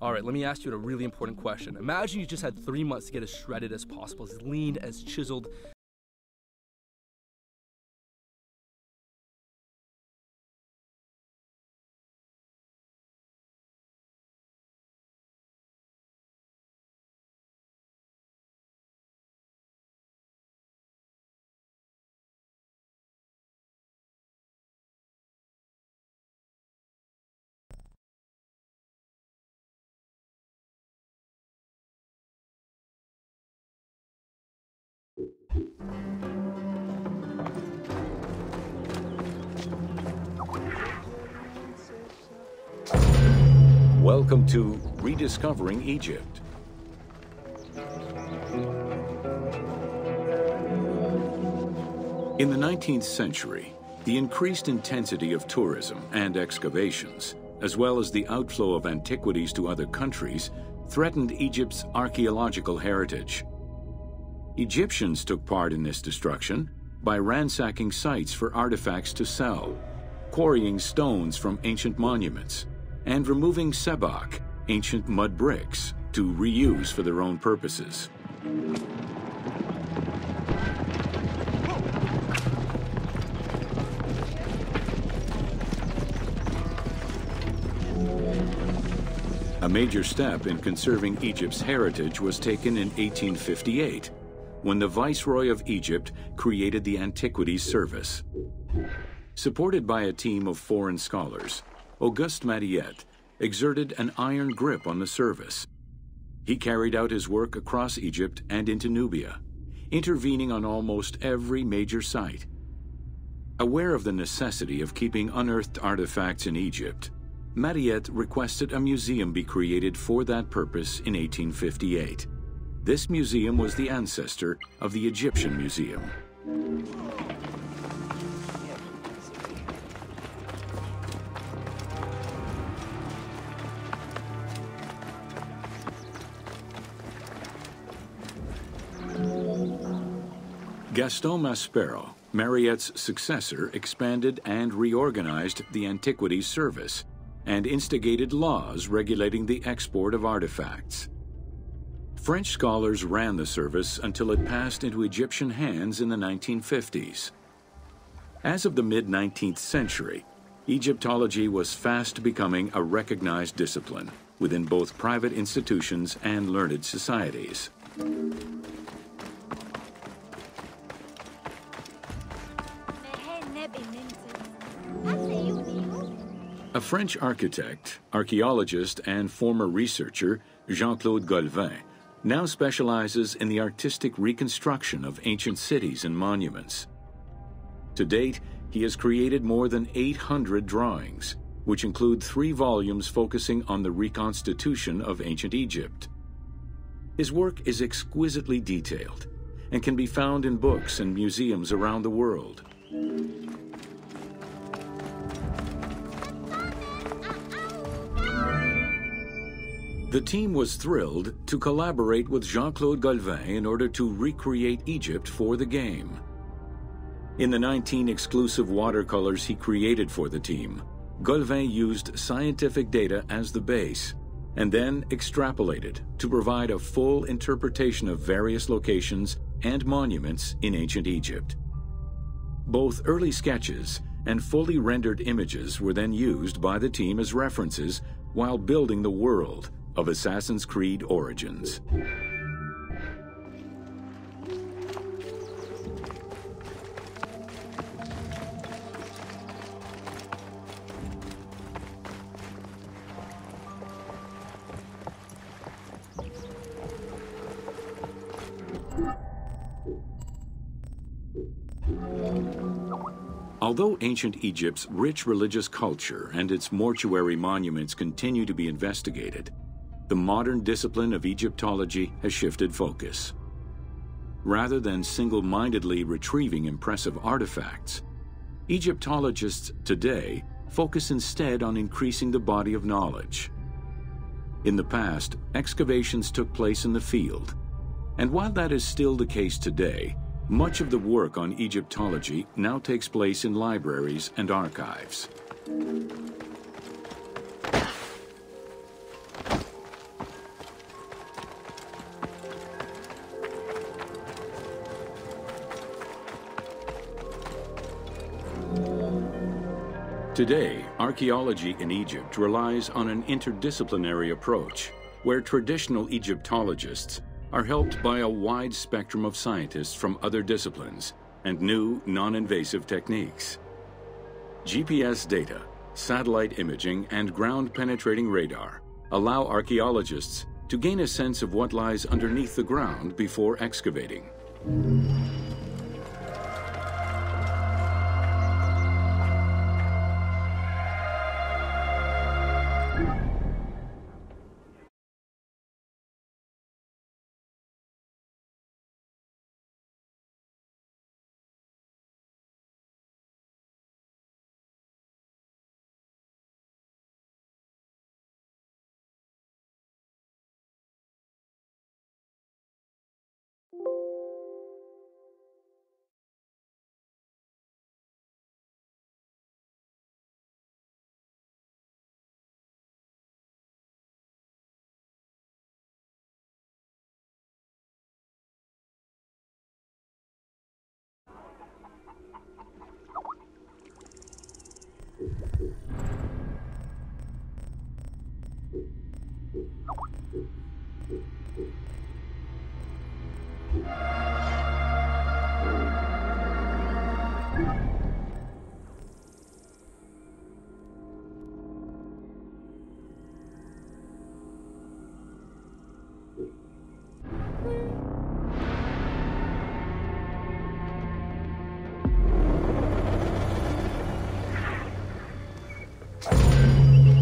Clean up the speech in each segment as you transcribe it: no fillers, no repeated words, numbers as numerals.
All right, let me ask you a really important question. Imagine you just had 3 months to get as shredded as possible, as lean, as chiseled. Welcome to Rediscovering Egypt. In the 19th century, the increased intensity of tourism and excavations, as well as the outflow of antiquities to other countries, threatened Egypt's archaeological heritage. Egyptians took part in this destruction by ransacking sites for artifacts to sell, quarrying stones from ancient monuments, and removing sebak, ancient mud bricks, to reuse for their own purposes. A major step in conserving Egypt's heritage was taken in 1858, when the Viceroy of Egypt created the Antiquities Service. Supported by a team of foreign scholars, Auguste Mariette exerted an iron grip on the service. He carried out his work across Egypt and into Nubia, intervening on almost every major site. Aware of the necessity of keeping unearthed artifacts in Egypt, Mariette requested a museum be created for that purpose in 1858. This museum was the ancestor of the Egyptian Museum. Gaston Maspero, Mariette's successor, expanded and reorganized the Antiquities Service and instigated laws regulating the export of artifacts. French scholars ran the service until it passed into Egyptian hands in the 1950s. As of the mid-19th century, Egyptology was fast becoming a recognized discipline within both private institutions and learned societies. A French architect, archaeologist, and former researcher, Jean-Claude Golvin, now specializes in the artistic reconstruction of ancient cities and monuments. To date, he has created more than 800 drawings, which include 3 volumes focusing on the reconstitution of ancient Egypt. His work is exquisitely detailed and can be found in books and museums around the world. The team was thrilled to collaborate with Jean-Claude Golvin in order to recreate Egypt for the game. In the 19 exclusive watercolors he created for the team, Golvin used scientific data as the base, and then extrapolated to provide a full interpretation of various locations and monuments in ancient Egypt. Both early sketches and fully rendered images were then used by the team as references while building the world of Assassin's Creed Origins. Although ancient Egypt's rich religious culture and its mortuary monuments continue to be investigated, the modern discipline of Egyptology has shifted focus. Rather than single-mindedly retrieving impressive artifacts, Egyptologists today focus instead on increasing the body of knowledge. In the past, excavations took place in the field, and while that is still the case today, much of the work on Egyptology now takes place in libraries and archives. Today, archaeology in Egypt relies on an interdisciplinary approach, where traditional Egyptologists are helped by a wide spectrum of scientists from other disciplines and new non-invasive techniques. GPS data, satellite imaging, and ground-penetrating radar allow archaeologists to gain a sense of what lies underneath the ground before excavating.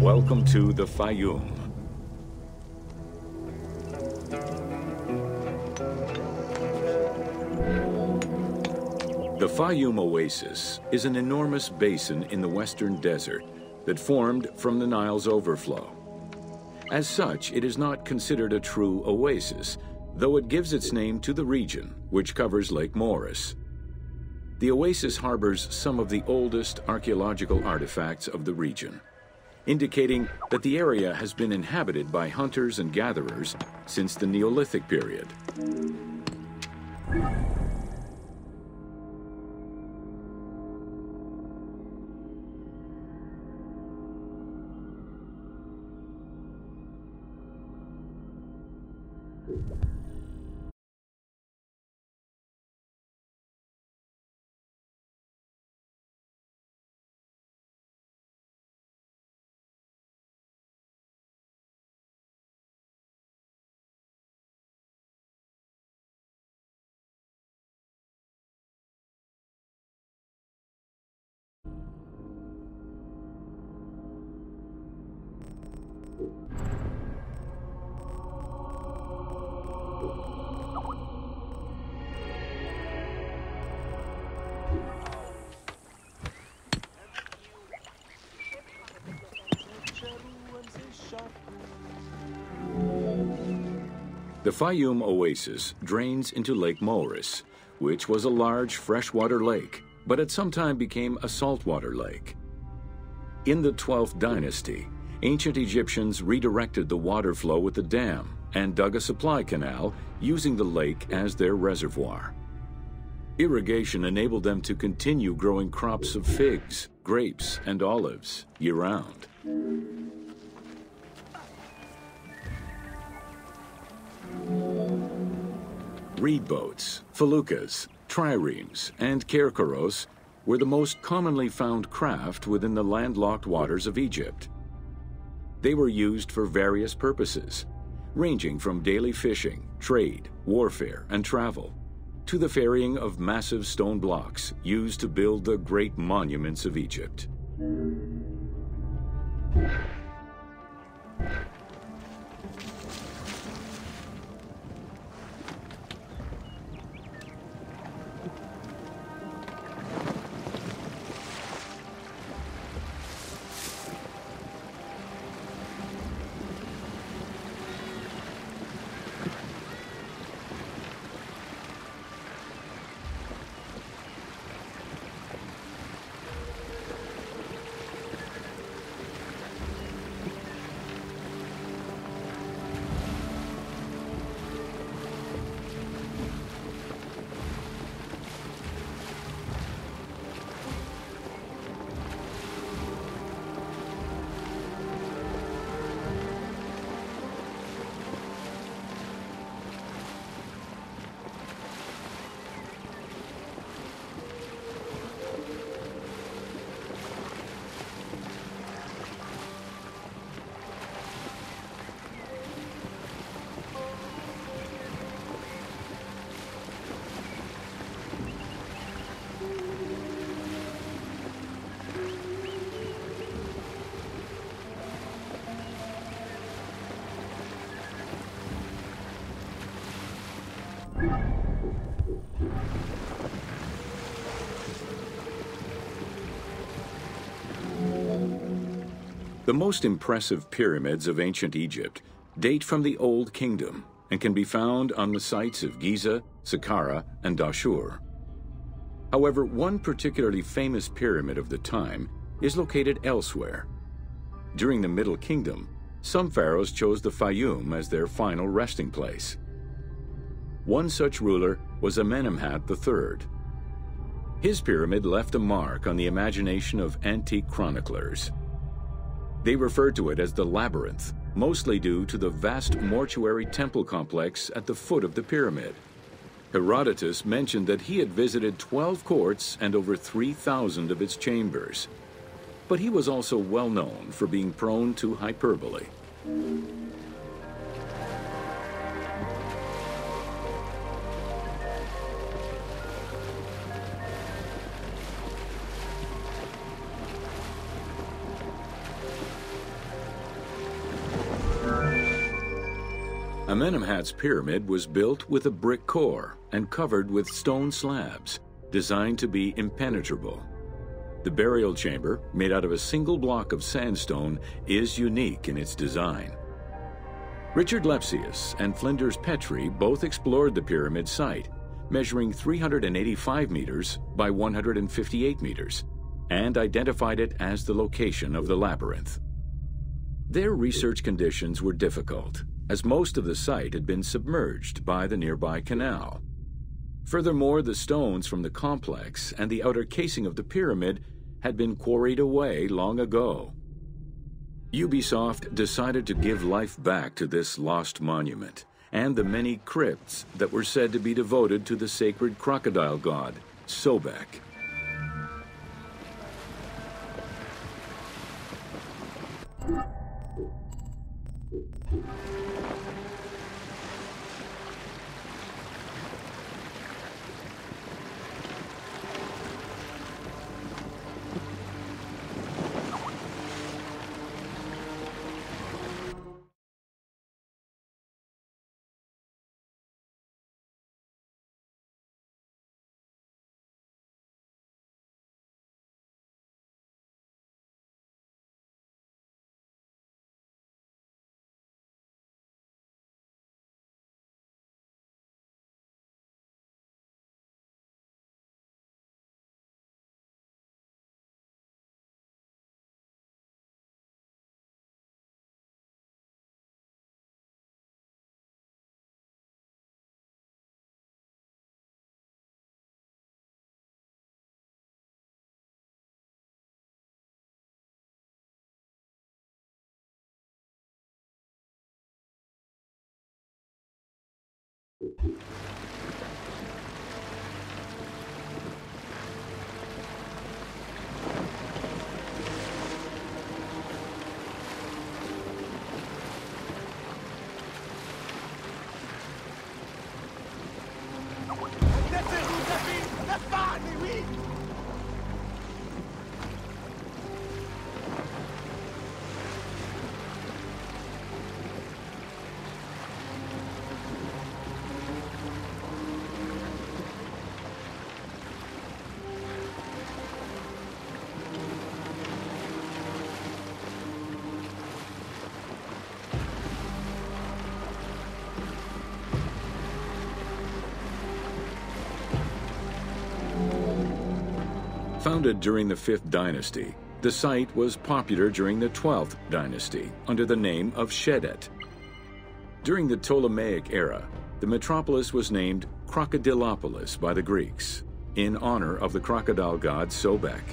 Welcome to the Fayum. The Fayum Oasis is an enormous basin in the western desert that formed from the Nile's overflow. As such, it is not considered a true oasis, though it gives its name to the region, which covers Lake Moeris. The oasis harbors some of the oldest archaeological artifacts of the region, indicating that the area has been inhabited by hunters and gatherers since the Neolithic period. The Fayum Oasis drains into Lake Moeris, which was a large freshwater lake, but at some time became a saltwater lake. In the 12th dynasty, ancient Egyptians redirected the water flow with a dam and dug a supply canal using the lake as their reservoir. Irrigation enabled them to continue growing crops of figs, grapes, and olives year-round. Reed boats, feluccas, triremes, and kerkeros were the most commonly found craft within the landlocked waters of Egypt. They were used for various purposes, ranging from daily fishing, trade, warfare, and travel, to the ferrying of massive stone blocks used to build the great monuments of Egypt. The most impressive pyramids of ancient Egypt date from the Old Kingdom and can be found on the sites of Giza, Saqqara, and Dashur. However, one particularly famous pyramid of the time is located elsewhere. During the Middle Kingdom, some pharaohs chose the Fayum as their final resting place. One such ruler was Amenemhat III. His pyramid left a mark on the imagination of antique chroniclers. They referred to it as the Labyrinth, mostly due to the vast mortuary temple complex at the foot of the pyramid. Herodotus mentioned that he had visited 12 courts and over 3,000 of its chambers. But he was also well known for being prone to hyperbole. Amenemhat's pyramid was built with a brick core and covered with stone slabs, designed to be impenetrable. The burial chamber, made out of a single block of sandstone, is unique in its design. Richard Lepsius and Flinders Petrie both explored the pyramid site, measuring 385 meters by 158 meters, and identified it as the location of the labyrinth. Their research conditions were difficult, as most of the site had been submerged by the nearby canal. Furthermore, the stones from the complex and the outer casing of the pyramid had been quarried away long ago. Ubisoft decided to give life back to this lost monument and the many crypts that were said to be devoted to the sacred crocodile god, Sobek. Founded during the 5th dynasty, the site was popular during the 12th dynasty under the name of Shedet. During the Ptolemaic era, the metropolis was named Crocodilopolis by the Greeks, in honor of the crocodile god Sobek.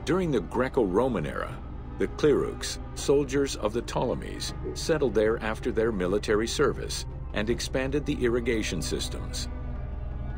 During the Greco-Roman era, the Cleruks, soldiers of the Ptolemies, settled there after their military service and expanded the irrigation systems.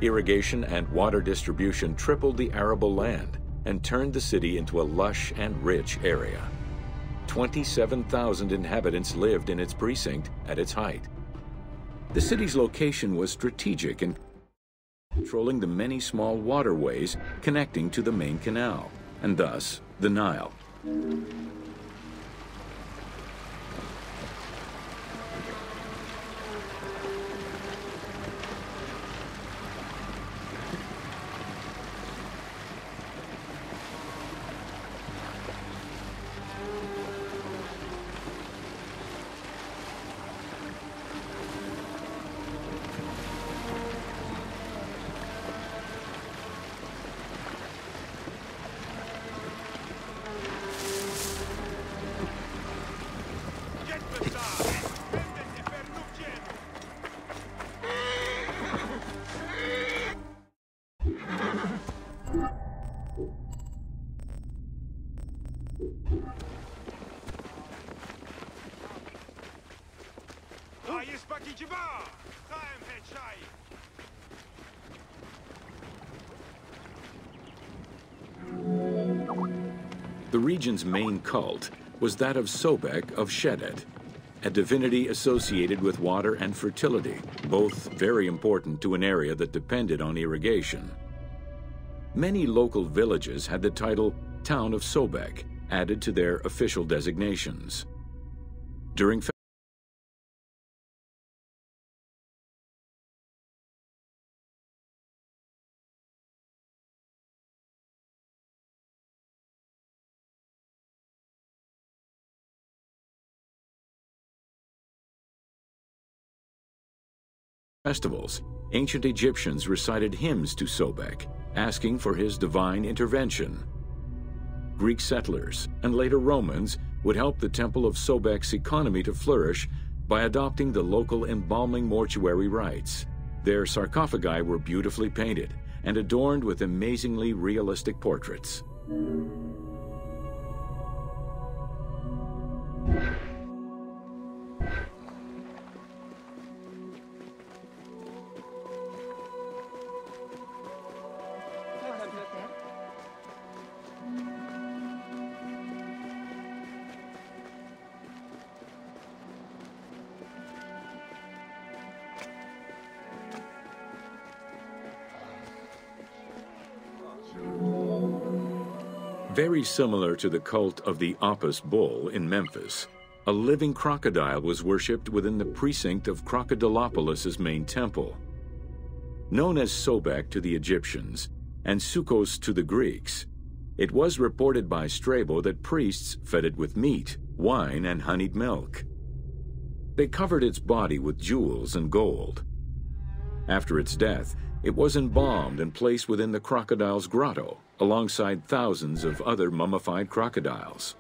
Irrigation and water distribution tripled the arable land and turned the city into a lush and rich area. 27,000 inhabitants lived in its precinct at its height. The city's location was strategic in controlling the many small waterways connecting to the main canal, and thus the Nile. The region's main cult was that of Sobek of Shedet, a divinity associated with water and fertility, both very important to an area that depended on irrigation. Many local villages had the title Town of Sobek added to their official designations. During festivals, ancient Egyptians recited hymns to Sobek, asking for his divine intervention. Greek settlers and later Romans would help the Temple of Sobek's economy to flourish by adopting the local embalming mortuary rites. Their sarcophagi were beautifully painted and adorned with amazingly realistic portraits. Very similar to the cult of the Apis bull in Memphis, a living crocodile was worshipped within the precinct of Crocodilopolis' main temple. Known as Sobek to the Egyptians and Sukkos to the Greeks, it was reported by Strabo that priests fed it with meat, wine, and honeyed milk. They covered its body with jewels and gold. After its death, it was embalmed and placed within the crocodile's grotto, alongside thousands of other mummified crocodiles.